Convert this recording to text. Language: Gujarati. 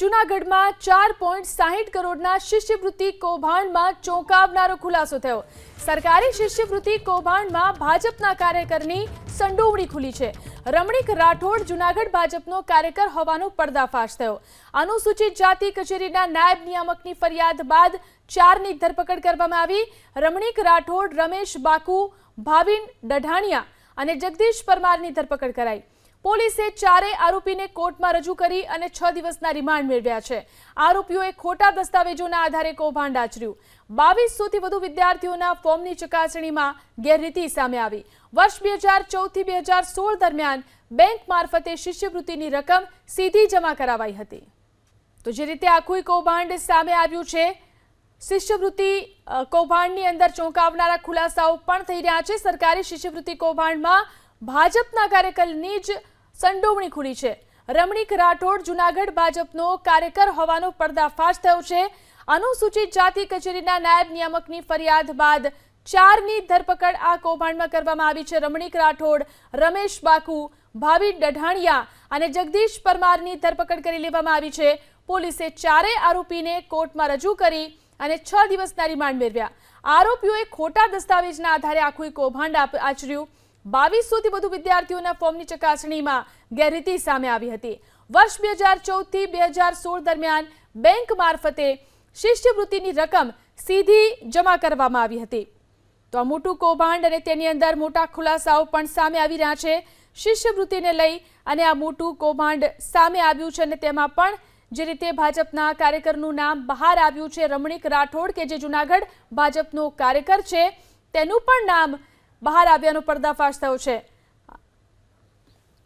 જૂનાગઢમાં 4.60 કરોડના શિષ્યવૃત્તિ કૌભાંડમાં ચોંકાવનારો ખુલાસો થયો। સરકારી શિષ્યવૃત્તિ કૌભાંડમાં ભાજપના કાર્યકરની સંડોવણી ખુલી છે। રમણીક રાઠોડ જૂનાગઢ ભાજપનો કાર્યકર હોવાનો પર્દાફાશ થયો। અનુસૂચિત જાતિ કચેરીના નાયબ નિયામકની ફરિયાદ બાદ 4ની ધરપકડ કરવામાં આવી। રમણીક રાઠોડ, રમેશ બાકુ, ભાવિન ડઢાણિયા અને જગદીશ પરમારની ધરપકડ કરાઈ। પોલીસે 4 આરોપીને કોર્ટમાં રજૂ કરી અને 6 દિવસના રિમાન્ડ મેળવ્યા છે। આરોપીઓએ ખોટા દસ્તાવેજોના આધારે કૌભાંડ આચર્યું। 2200થી વધુ વિદ્યાર્થીઓના ફોર્મની ચકાસણીમાં ગેરરીતિ સામે આવી। વર્ષ 2014 થી 2016 દરમિયાન બેંક મારફતે શિષ્યવૃત્તિની રકમ સીધી જમા કરાવાઈ હતી। તો જે રીતે આખું કૌભાંડ સામે આવ્યું છે, શિષ્યવૃત્તિ કૌભાંડની અંદર ચોંકાવનારા ખુલાસાઓ પણ થઈ રહ્યા છે। સરકારી શિષ્યવૃત્તિ કૌભાંડમાં ભાજપના કાર્યકરની જ સંડોવણી ખુલી છે। રમણીક રાઠોડ જૂનાગઢ ભાજપનો કાર્યકર હોવાનો પર્દાફાશ થયો છે। અનુસૂચિત જાતિ કચેરીના નાયબ નિયામકની ફરિયાદ બાદ 4ની ધરપકડ આ કૌભાંડમાં કરવામાં આવી છે। રમણીક રાઠોડ, રમેશ બાકુ, ભાવિન ડઢાણિયા અને જગદીશ પરમારની ધરપકડ કરી લેવામાં આવી છે। પોલીસે 4 આરોપીને કોર્ટમાં રજૂ કરી અને 6 દિવસના રિમાન્ડ મેળવ્યા। આરોપીઓએ ખોટા દસ્તાવેજના આધારે આખું કૌભાંડ આચર્યું। 2200થી વધુ વિદ્યાર્થીઓના ફોર્મની ચકાસણીમાં ગેરરીતિ સામે આવી હતી। વર્ષ 2014 થી 2016 દરમિયાન બેંક મારફતે શિષ્યવૃત્તિની રકમ સીધી જમા કરવામાં આવી હતી। તો આ મોટું કૌભાંડ અને તેની અંદર મોટા ખુલાસાઓ પણ સામે આવી રહ્યા છે। શિષ્યવૃત્તિને લઈ અને આ મોટું કૌભાંડ સામે આવ્યું છે અને તેમાં પણ જે રીતે ભાજપના કાર્યકરનું નામ બહાર આવ્યું છે, રમણીક રાઠોડ કે જે જૂનાગઢ ભાજપનો કાર્યકર છે, તેનું પણ નામ બહાર આવ્યાનો પર્દાફાશ થયો છે।